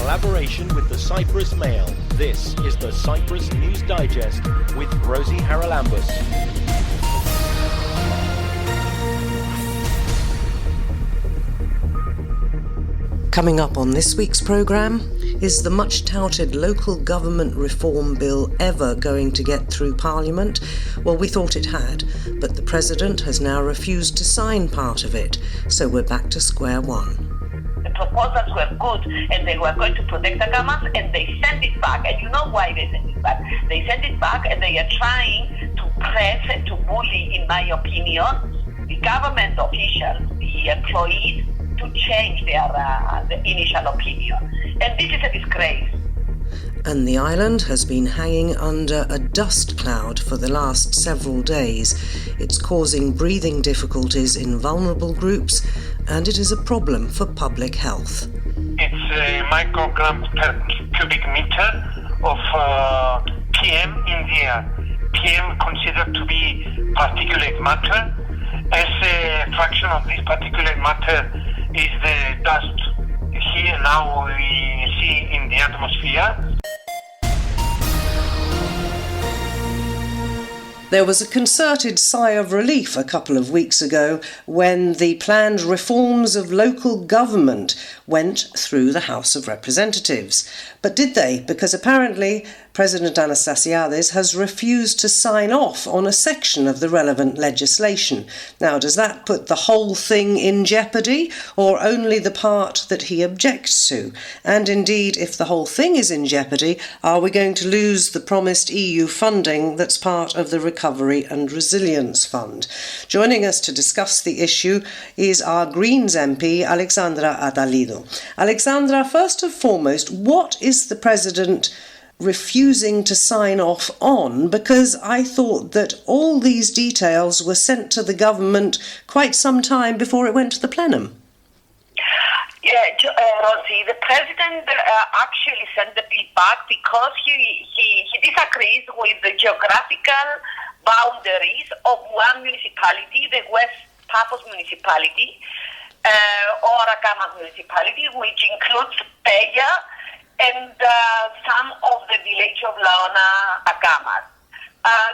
collaboration with the Cyprus Mail. This is the Cyprus News Digest with Rosie Haralambous. Coming up on this week's programme, is the much-touted local government reform bill ever going to get through Parliament? Well, we thought it had, but the President has now refused to sign part of it, so we're back to square one. The proposals were good and they were going to protect the Agamas, and they sent it back. And you know why they sent it back? They sent it back and they are trying to press and to bully, in my opinion, the government officials, the employees, to change the initial opinion. And this is a disgrace. And the island has been hanging under a dust cloud for the last several days. It's causing breathing difficulties in vulnerable groups, and it is a problem for public health. It's a microgram per cubic meter of PM in the air. PM considered to be particulate matter. As a fraction of this particulate matter is the dust here now we see in the atmosphere. There was a concerted sigh of relief a couple of weeks ago when the planned reforms of local government went through the House of Representatives. But did they? Because apparently President Anastasiades has refused to sign off on a section of the relevant legislation. Now, does that put the whole thing in jeopardy, or only the part that he objects to? And indeed, if the whole thing is in jeopardy, are we going to lose the promised EU funding that's part of the Recovery and Resilience Fund? Joining us to discuss the issue is our Greens MP, Alexandra Atalido. Alexandra, first and foremost, what is the President refusing to sign off on? Because I thought that all these details were sent to the government quite some time before it went to the plenum. Yeah, Rosie, the President actually sent the bill back because he disagrees with the geographical boundaries of one municipality, the West Paphos municipality, or Agamas municipality, which includes Peja and some of the village of Laona Agamas.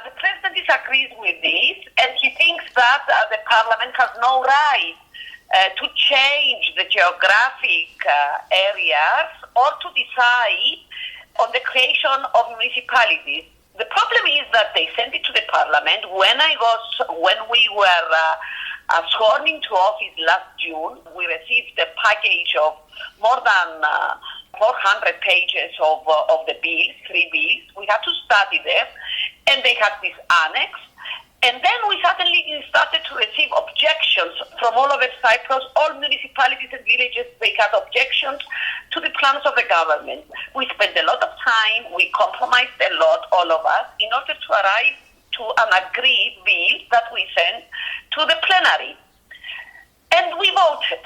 The President disagrees with this, and he thinks that the Parliament has no right to change the geographic areas or to decide on the creation of municipalities. The problem is that they sent it to the Parliament when we were sworn into office last June. We received a package of more than 400 pages of the bills, 3 bills. We had to study them, and they had this annex. And then we suddenly started to receive objections from all over Cyprus. All municipalities and villages, they had objections to the plans of the government. We spent a lot of time, we compromised a lot, all of us, in order to arrive to an agreed bill that we sent to the plenary. And we voted.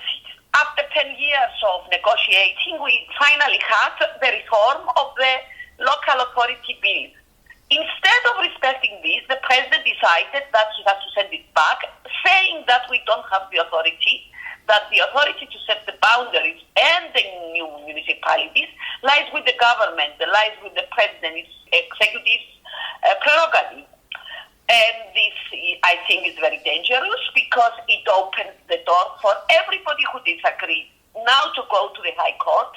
After 10 years of negotiating, we finally had the reform of the local authority bill. Instead of respecting this, the President decided that he has to send it back, saying that we don't have the authority, that the authority to set the boundaries and the new municipalities lies with the government, lies with the President, it's executive prerogative. And this, I think, is very dangerous because it opens the door for everybody who disagrees now to go to the High Court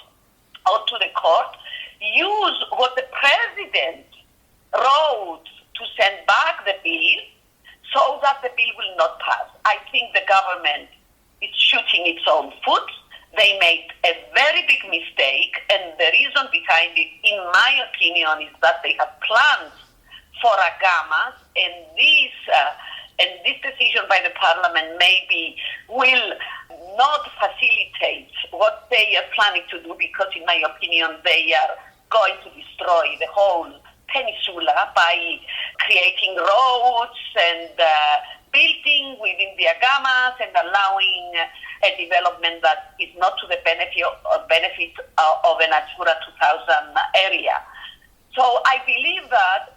or to the court, use what the President wrote to send back the bill so that the bill will not pass. I think the government is shooting its own foot. They made a very big mistake, and the reason behind it, in my opinion, is that they have plans for Agamas, and this decision by the Parliament maybe will not facilitate what they are planning to do, because in my opinion they are going to destroy the whole peninsula by creating roads and building within the Agamas and allowing a development that is not to the benefit of a Natura 2000 area. So I believe that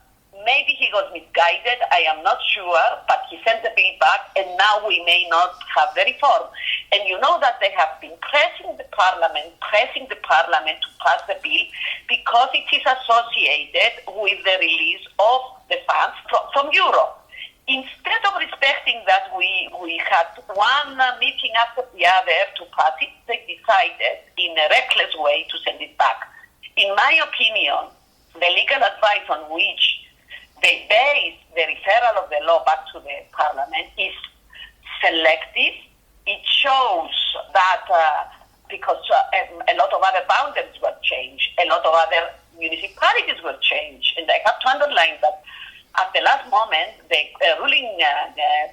maybe he was misguided, I am not sure, but he sent the bill back and now we may not have the reform. And you know that they have been pressing the parliament to pass the bill because it is associated with the release of the funds from Europe. Instead of respecting that, we had one meeting after the other to pass it. They decided in a reckless way to send it back. In my opinion, the legal advice on which they base the referral of the law back to the parliament is selective. It shows that because a lot of other boundaries were changed, a lot of other municipalities were changed, and I have to underline that at the last moment, the ruling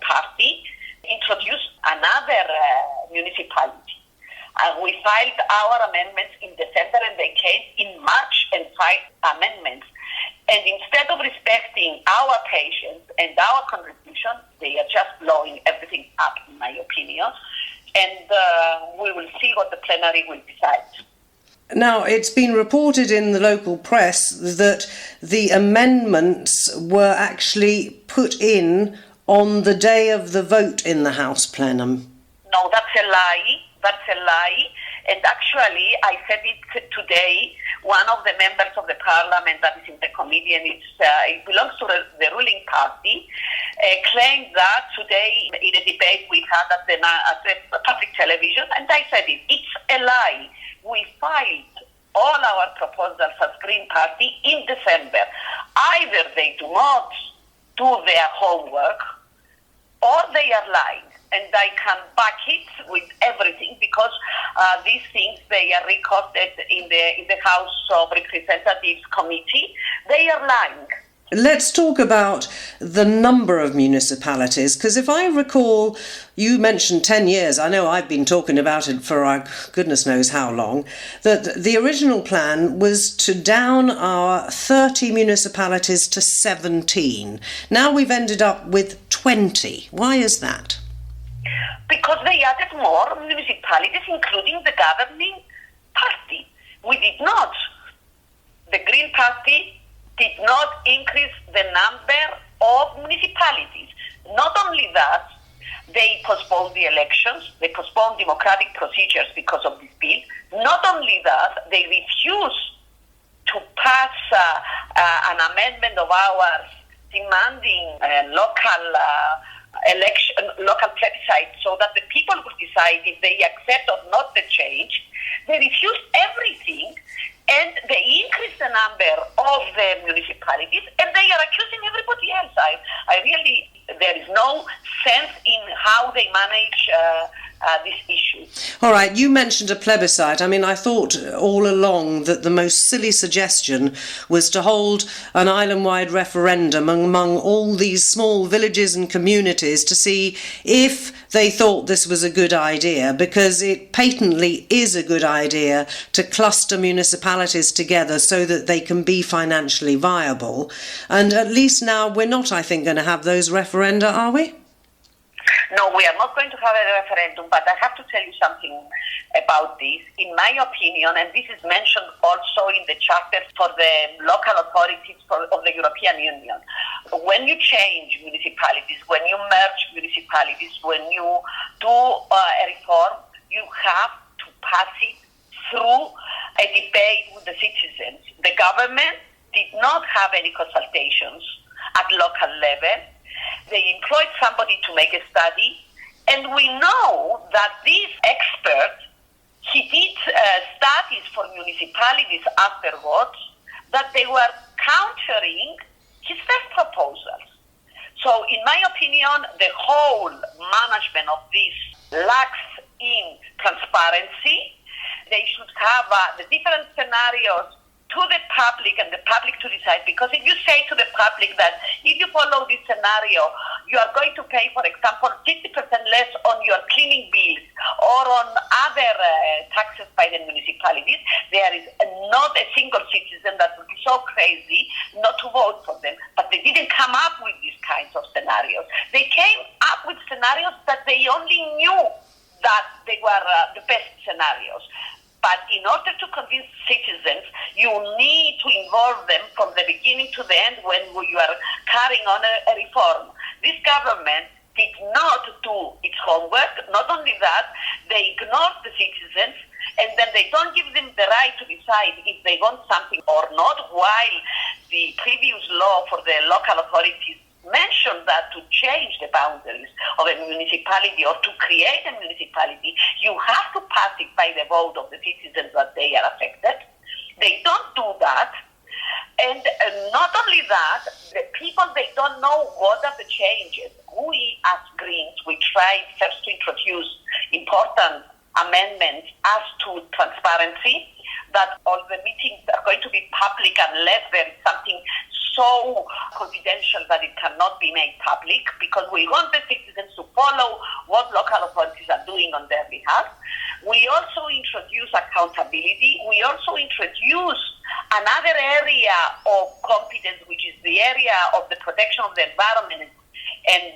party introduced another municipality. We filed our amendments in December and they came in March and filed amendments. And instead of respecting our patience and our contribution, they are just blowing everything up, in my opinion. And we will see what the plenary will decide. Now, it's been reported in the local press that the amendments were actually put in on the day of the vote in the House plenum. No, that's a lie. That's a lie. And actually, I said it today. One of the members of the parliament that is in the committee, and it belongs to the ruling party, claimed that today in a debate we had at the public television, and I said it. It's a lie. We filed all our proposals as Green Party in December. Either they do not do their homework or they are lying. And I can back it with everything because these things, they are recorded in the House of Representatives Committee. They are lying. Let's talk about the number of municipalities, because if I recall, you mentioned 10 years, I know I've been talking about it for goodness knows how long, that the original plan was to down our 30 municipalities to 17. Now we've ended up with 20. Why is that? Because they added more municipalities, including the governing party. We did not. The Green Party did not increase the number of municipalities. Not only that, they postponed the elections, they postponed democratic procedures because of this bill. Not only that, they refused to pass an amendment of ours demanding local plebiscite so that the people would decide if they accept or not the change. They refused everything and they increased the number of the municipalities and they are accusing everybody else. I really, there is no sense in how they manage this issue. All right, you mentioned a plebiscite. I mean, I thought all along that the most silly suggestion was to hold an island-wide referendum among all these small villages and communities to see if they thought this was a good idea, because it patently is a good idea to cluster municipalities together so that they can be financially viable. And at least now we're not, I think, going to have those referenda, are we? No, we are not going to have a referendum, but I have to tell you something about this. In my opinion, and this is mentioned also in the charter for the local authorities of the European Union, when you change municipalities, when you merge municipalities, when you do a reform, you have to pass it through a debate with the citizens. The government did not have any consultations at local level. They employed somebody to make a study, and we know that this expert, he did studies for municipalities afterwards, that they were countering his first proposals. So in my opinion, the whole management of this lacks in transparency. They should have the different scenarios to the public and the public to decide, because if you say to the public that if you follow this scenario, you are going to pay, for example, 50% less on your cleaning bills or on other taxes by the municipalities, there is not a single citizen that would be so crazy not to vote for them. But they didn't come up with these kinds of scenarios. They came up with scenarios that they only knew that they were the best scenarios. But in order to convince citizens, you need to involve them from the beginning to the end when you are carrying on a reform. This government did not do its homework. Not only that, they ignored the citizens, and then they don't give them the right to decide if they want something or not, while the previous law for the local authorities mentioned that to change the boundaries of a municipality or to create a municipality, you have to pass it by the vote of the citizens that they are affected. They don't do that. And not only that, the people, they don't know what are the changes. We as Greens, we tried first to introduce important amendments as to transparency, that all the meetings are going to be public unless there is something so confidential that it cannot be made public, because we want the citizens to follow what local authorities are doing on their behalf. We also introduce accountability. We also introduce another area of competence, which is the area of the protection of the environment and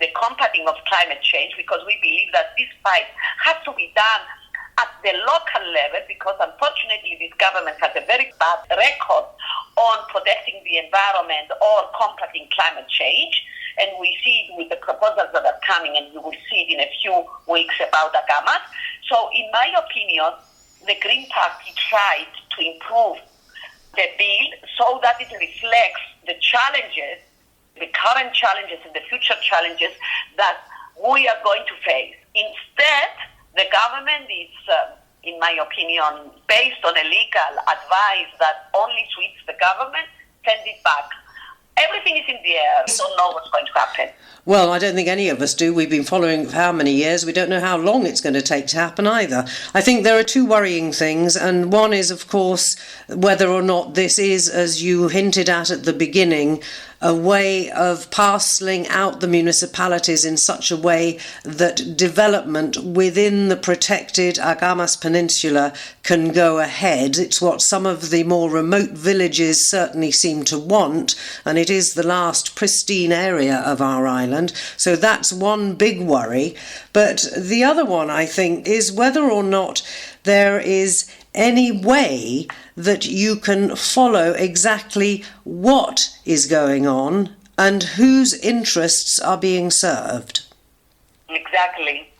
the combating of climate change, because we believe that this fight has to be done at the local level, because unfortunately this government has a very bad record on protecting the environment or combating climate change. And we see it with the proposals that are coming, and you will see it in a few weeks about Agamas. So in my opinion, the Green Party tried to improve the bill so that it reflects the challenges, the current challenges and the future challenges that we are going to face. Instead, the government is, in my opinion, based on a legal advice that only suits the government, send it back. Everything is in the air. We don't know what's going to happen. Well, I don't think any of us do. We've been following for how many years. We don't know how long it's going to take to happen either. I think there are two worrying things, and one is, of course, whether or not this is, as you hinted at the beginning, a way of parcelling out the municipalities in such a way that development within the protected Agamas Peninsula can go ahead. It's what some of the more remote villages certainly seem to want, and it is the last pristine area of our island. So that's one big worry. But the other one, I think, is whether or not there is any way that you can follow exactly what is going on and whose interests are being served.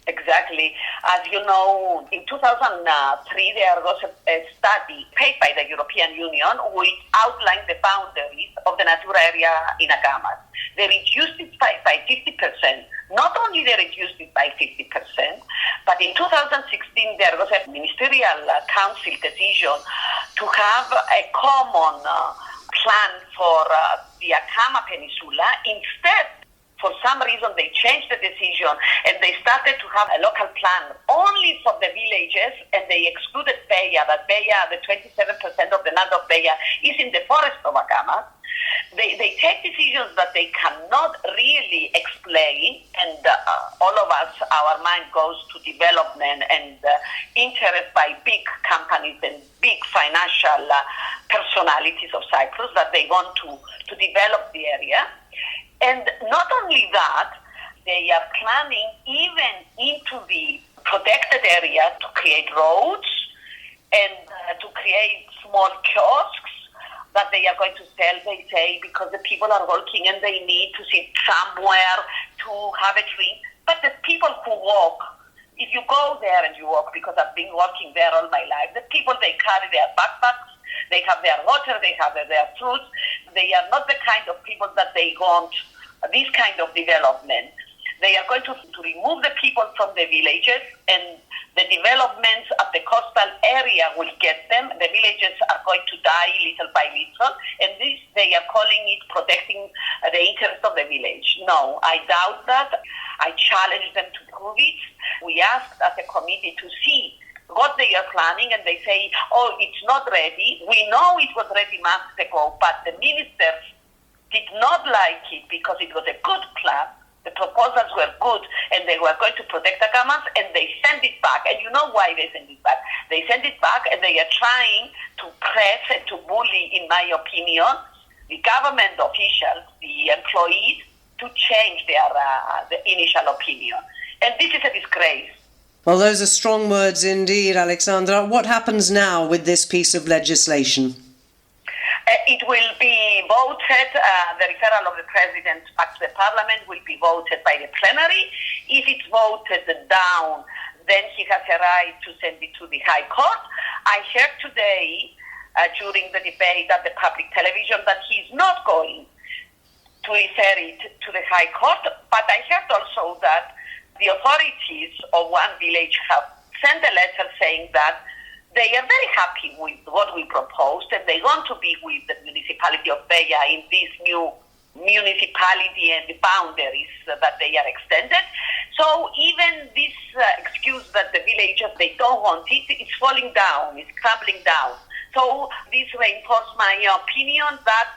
Exactly. As you know, in 2003, there was a study paid by the European Union which outlined the boundaries of the Natura area in Agamas. They reduced it by 50%. Not only they reduced it by 50%, but in 2016 there was a ministerial council decision to have a common plan for the Agama Peninsula. Instead, for some reason, they changed the decision and they started to have a local plan only for the villages, and they excluded Beja, that Beja, the 27% of the land of Beja, is in the forest of Agamas. They take decisions that they cannot really explain, and all of us, our mind goes to development and interest by big companies and big financial personalities of Cyprus that they want to develop the area. And not only that, they are planning even into the protected area to create roads and to create small kiosks that they are going to sell, they say, because the people are working and they need to sit somewhere to have a drink. But the people who walk, if you go there and you walk, because I've been walking there all my life, the people, they carry their backpacks, they have their water, they have their fruits. They are not the kind of people that they want this kind of development. They are going to remove the people from the villages, and the developments at the coastal area will get them. The villages are going to die little by little, and this they are calling it protecting the interest of the village. No, I doubt that. I challenge them to prove it. We asked as a committee to see what they are planning, and they say, oh, it's not ready. We know it was ready months ago, but the ministers did not like it because it was a good plan. The proposals were good, and they were going to protect Agamas, and they sent it back. And you know why they sent it back? They sent it back, and they are trying to press and to bully, in my opinion, the government officials, the employees, to change the initial opinion. And this is a disgrace. Well, those are strong words indeed, Alexandra. What happens now with this piece of legislation? It will be voted, the referral of the president back to the parliament will be voted by the plenary. If it's voted down, then he has a right to send it to the High Court. I heard today, during the debate at the public television, that he's not going to refer it to the High Court, but I heard also that the authorities of one village have sent a letter saying that they are very happy with what we proposed and they want to be with the municipality of Beja in this new municipality and the boundaries that they are extended. So even this excuse that the villagers, they don't want it, it's falling down, it's crumbling down. So this reinforces my opinion that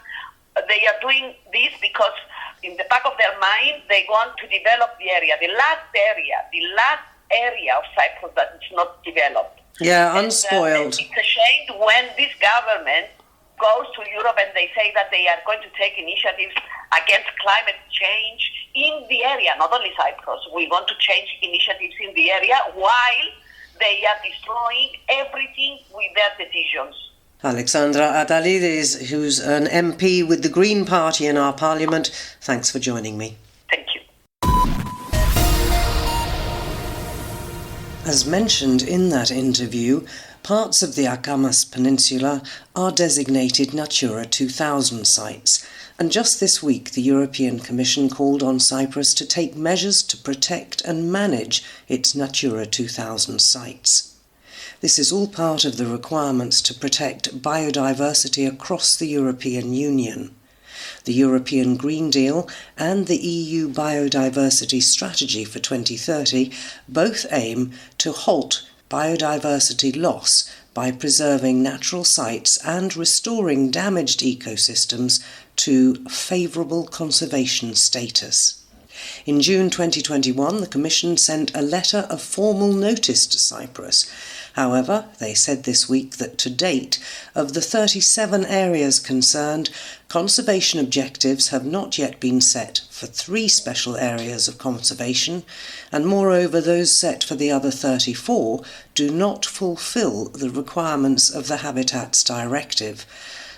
they are doing this because in the back of their mind, they want to develop the area, the last area of Cyprus that is not developed. Yeah, unspoiled. It's a shame when this government goes to Europe and they say that they are going to take initiatives against climate change in the area, not only Cyprus. We want to change initiatives in the area while they are destroying everything with their decisions. Alexandra Adalides, who's an MP with the Green Party in our Parliament, thanks for joining me. Thank you. As mentioned in that interview, parts of the Akamas Peninsula are designated Natura 2000 sites, and just this week the European Commission called on Cyprus to take measures to protect and manage its Natura 2000 sites. This is all part of the requirements to protect biodiversity across the European Union. The European Green Deal and the EU Biodiversity Strategy for 2030 both aim to halt biodiversity loss by preserving natural sites and restoring damaged ecosystems to favourable conservation status. In June 2021, the Commission sent a letter of formal notice to Cyprus. However, they said this week that to date, of the 37 areas concerned, conservation objectives have not yet been set for 3 special areas of conservation, and moreover those set for the other 34 do not fulfil the requirements of the Habitats Directive,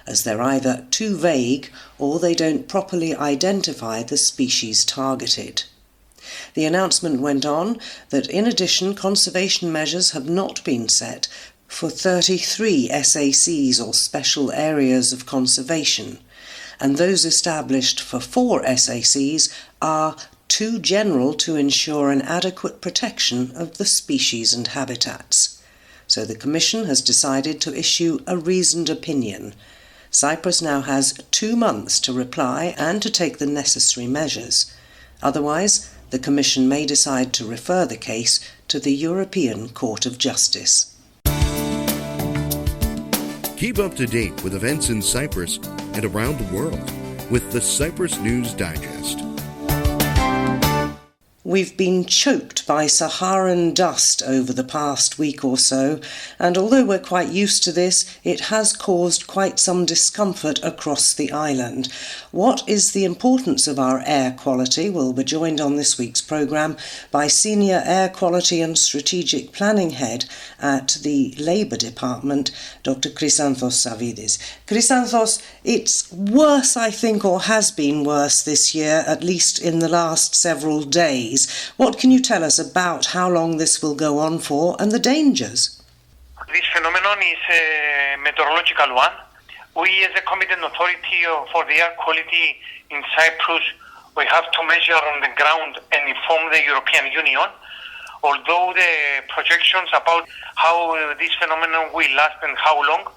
as they're either too vague or they don't properly identify the species targeted. The announcement went on that in addition conservation measures have not been set for 33 SACs or special areas of conservation, and those established for 4 SACs are too general to ensure an adequate protection of the species and habitats. So the Commission has decided to issue a reasoned opinion. Cyprus now has 2 months to reply and to take the necessary measures. Otherwise, the Commission may decide to refer the case to the European Court of Justice. Keep up to date with events in Cyprus and around the world with the Cyprus News Digest. We've been choked by Saharan dust over the past week or so, and although we're quite used to this, it has caused quite some discomfort across the island. What is the importance of our air quality? Well, we're joined on this week's programme by Senior Air Quality and Strategic Planning Head at the Labour Department, Dr. Chrysanthos Savidis. Chrysanthos, it's worse, I think, or has been worse this year, at least in the last several days. What can you tell us about how long this will go on for and the dangers? This phenomenon is a meteorological one. We, as a competent authority for the air quality in Cyprus, we have to measure on the ground and inform the European Union. Although the projections about how this phenomenon will last and how long,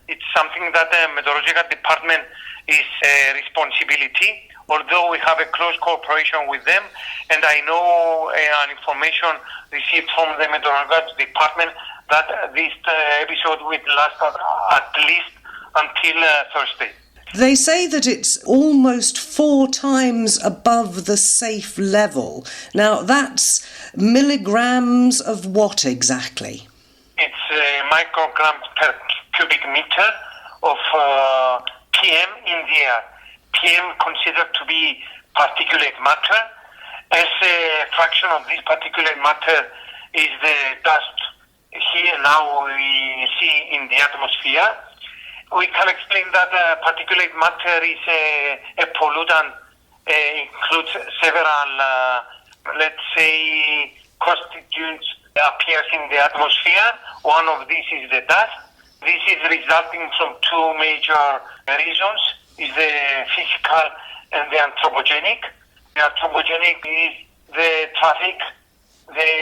it's something that the meteorological department is a responsibility. Although we have a close cooperation with them, and I know an information received from the meteorological department that this episode will last at least until Thursday. They say that it's almost 4 times above the safe level. Now, that's milligrams of what exactly? It's micrograms per cubic meter of PM in the air. PM considered to be particulate matter. As a fraction of this particulate matter is the dust here now we see in the atmosphere. We can explain that particulate matter is a pollutant, includes several, let's say, constituents appears in the atmosphere. One of these is the dust. This is resulting from two major reasons, is the physical and the anthropogenic. The anthropogenic is the traffic, the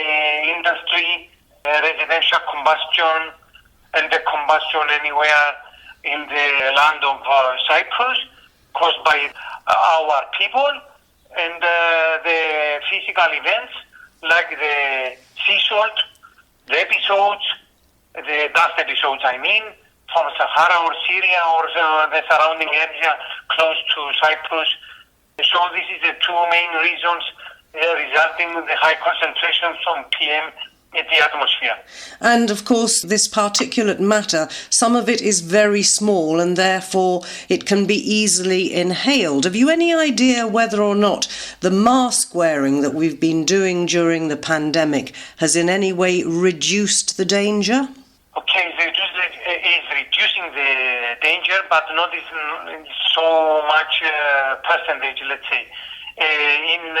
industry, residential combustion, and the combustion anywhere in the land of Cyprus caused by our people, and the physical events like the sea salt, the episodes, the dust episodes, from Sahara or Syria or the surrounding area close to Cyprus. So this is the two main reasons resulting in the high concentrations from PM in the atmosphere. And of course, this particulate matter, some of it is very small and therefore it can be easily inhaled. Have you any idea whether or not the mask wearing that we've been doing during the pandemic has in any way reduced the danger? Okay, it is reducing the danger, but not in so much percentage, let's say. In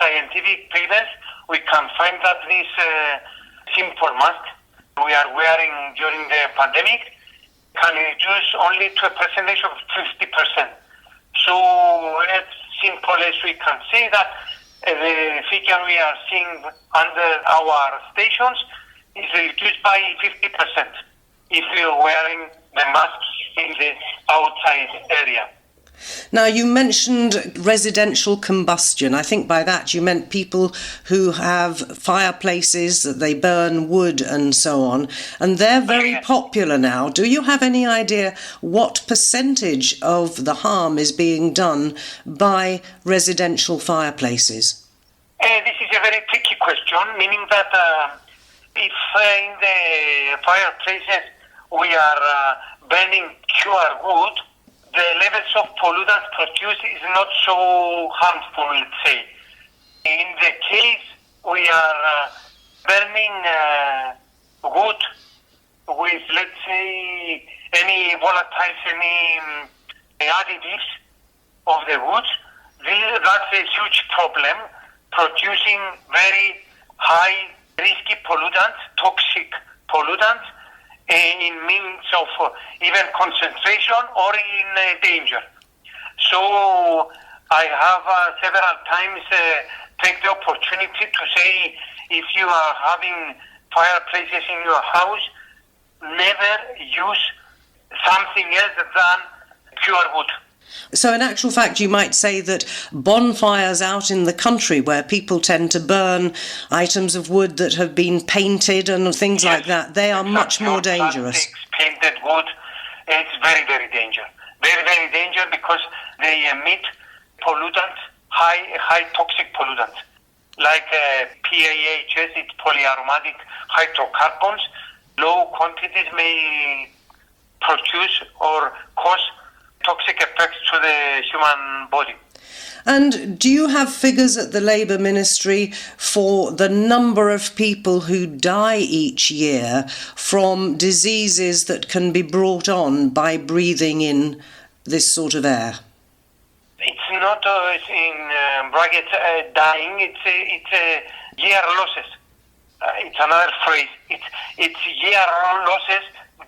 scientific papers, we can find that this simple mask we are wearing during the pandemic can reduce only to a percentage of 50%. So as simple as we can say that the figure we are seeing under our stations is reduced by 50% if we are wearing the mask in the outside area. Now, you mentioned residential combustion. I think by that you meant people who have fireplaces, that they burn wood and so on, and they're very popular now. Do you have any idea what percentage of the harm is being done by residential fireplaces? This is a very tricky question, meaning that if in the fireplaces we are burning pure wood, the levels of pollutants produced is not so harmful, let's say. In the case we are burning wood with, let's say, any volatiles, any additives of the wood, that's a huge problem, producing very high risky pollutants, toxic pollutants, in means of even concentration or in danger. So I have several times take the opportunity to say, if you are having fireplaces in your house, never use something else than pure wood. So in actual fact, you might say that bonfires out in the country where people tend to burn items of wood that have been painted and things like that, they are much more dangerous. Painted wood, it's very, very dangerous. Very, very dangerous because they emit pollutants, high toxic pollutants, like PAHs, it's polyaromatic hydrocarbons. Low quantities may produce or cause toxic effects to the human body. And do you have figures at the Labour Ministry for the number of people who die each year from diseases that can be brought on by breathing in this sort of air? It's not in brackets dying, it's year losses. It's another phrase. It's year losses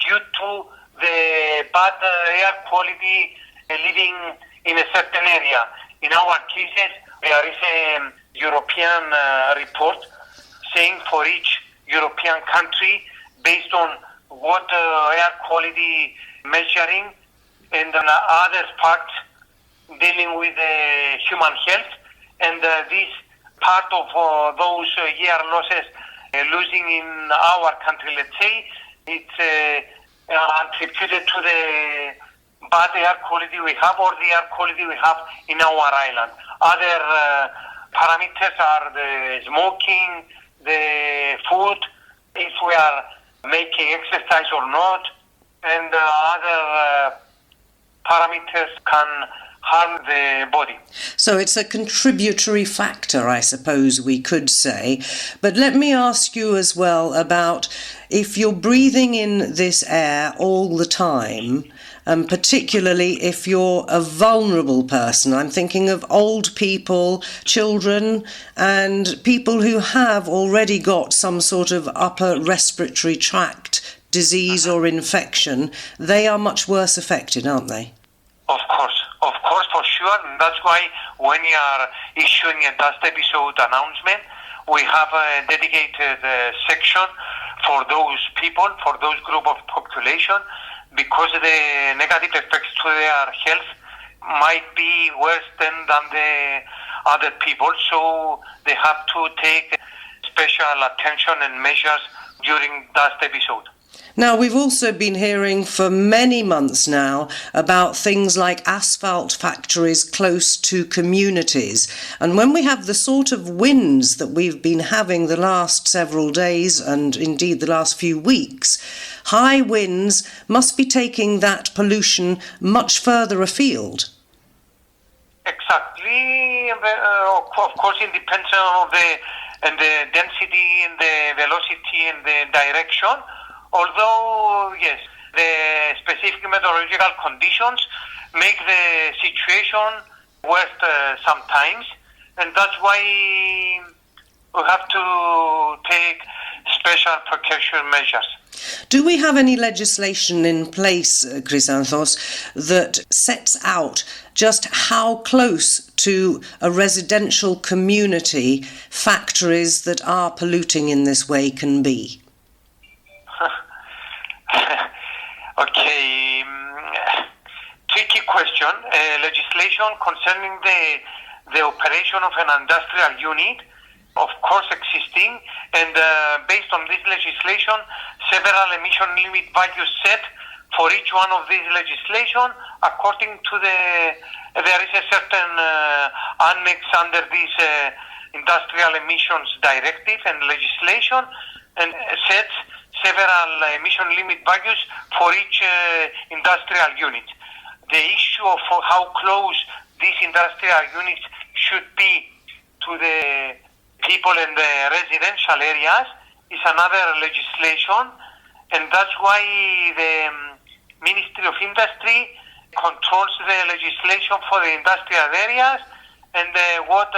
due to the bad air quality living in a certain area. In our cases, there is a European report saying for each European country, based on what air quality measuring and other facts dealing with human health, and this part of those year losses losing in our country, let's say, it's attributed to the bad air quality we have or the air quality we have in our island. Other parameters are the smoking, the food, if we are making exercise or not, and other parameters can harm the body. So it's a contributory factor, I suppose we could say. But let me ask you as well about if you're breathing in this air all the time, and particularly if you're a vulnerable person, I'm thinking of old people, children, and people who have already got some sort of upper respiratory tract disease or infection, they are much worse affected, aren't they? Of course, for sure. And that's why when you are issuing a dust episode announcement, we have a dedicated section for those people, for those group of population, because the negative effects to their health might be worse than the other people. So they have to take special attention and measures during dust episode. Now, we've also been hearing for many months now about things like asphalt factories close to communities. And when we have the sort of winds that we've been having the last several days and indeed the last few weeks, high winds must be taking that pollution much further afield. Exactly. Of course, it depends on the density and the velocity and the direction. Although, yes, the specific meteorological conditions make the situation worse sometimes, and that's why we have to take special precaution measures. Do we have any legislation in place, Chrysanthos, that sets out just how close to a residential community factories that are polluting in this way can be? Okay, tricky question. Legislation concerning the operation of an industrial unit, of course, existing, and based on this legislation, several emission limit values set for each one of these legislation. According to there is a certain annex under this industrial emissions directive and legislation, and sets several emission limit values for each industrial unit. The issue of how close these industrial units should be to the people in the residential areas is another legislation, and that's why the Ministry of Industry controls the legislation for the industrial areas and what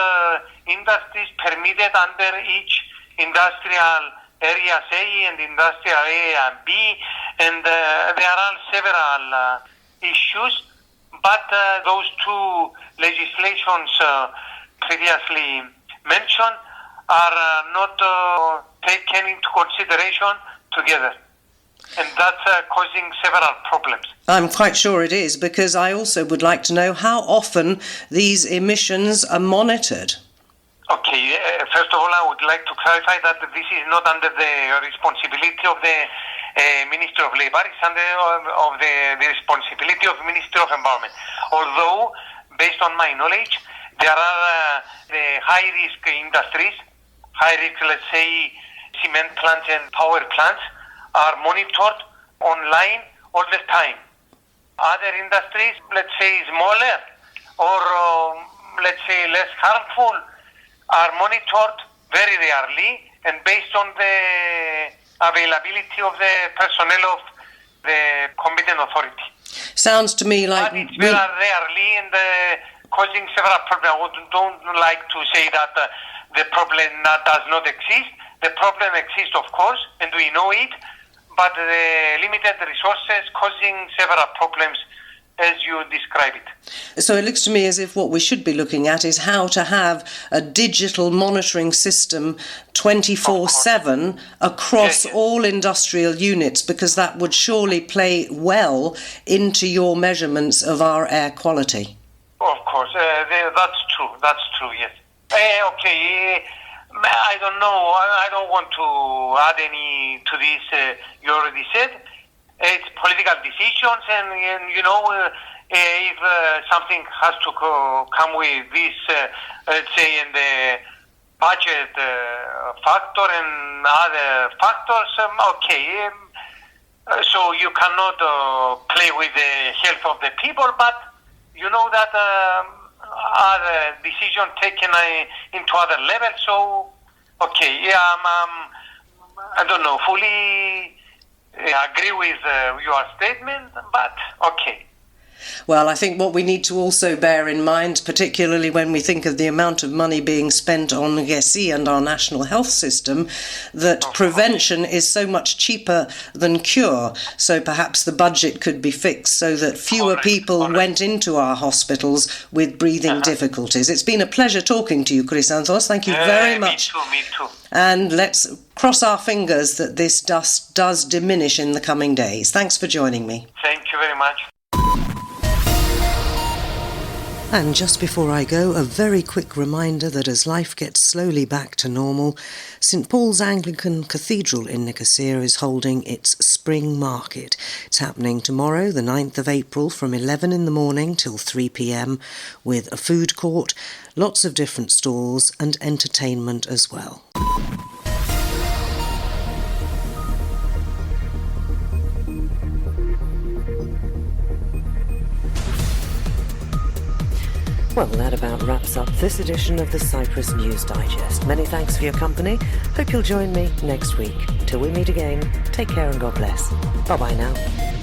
industries permitted under each industrial areas A and industrial A and B, and there are several issues, but those two legislations previously mentioned are not taken into consideration together, and that's causing several problems. I'm quite sure it is, because I also would like to know how often these emissions are monitored. Okay, first of all, I would like to clarify that this is not under the responsibility of the Ministry of Labour, it's under of the responsibility of the Ministry of Environment. Although, based on my knowledge, there are the high-risk industries, high-risk, let's say, cement plants and power plants, are monitored online all the time. Other industries, let's say, smaller or, let's say, less harmful, are monitored very rarely and based on the availability of the personnel of the competent authority. Sounds to me like... But it's very rarely and causing several problems. I don't like to say that the problem does not exist. The problem exists, of course, and we know it, but the limited resources causing several problems as you describe it. So it looks to me as if what we should be looking at is how to have a digital monitoring system 24/7 across all industrial units, because that would surely play well into your measurements of our air quality. Of course, that's true, yes. Okay, I don't know, I don't want to add any to this, you already said. It's political decisions, and you know, if something has to come with this, let's say, in the budget factor and other factors, okay. So you cannot play with the health of the people, but you know that other decisions taken into other levels. So, okay, yeah, I don't know, fully agree with your statement, but okay. Well, I think what we need to also bear in mind, particularly when we think of the amount of money being spent on GESI and our national health system, that prevention is so much cheaper than cure. So perhaps the budget could be fixed so that fewer people went into our hospitals with breathing difficulties. It's been a pleasure talking to you, Chrysanthos. Thank you very much. Me too. And let's cross our fingers that this dust does diminish in the coming days. Thanks for joining me. Thank you very much. And just before I go, a very quick reminder that as life gets slowly back to normal, St Paul's Anglican Cathedral in Nicosia is holding its Spring Market. It's happening tomorrow, the 9th of April, from 11 in the morning till 3 p.m, with a food court, lots of different stalls and entertainment as well. Well, that about wraps up this edition of the Cyprus News Digest. Many thanks for your company. Hope you'll join me next week. Till we meet again, take care and God bless. Bye-bye now.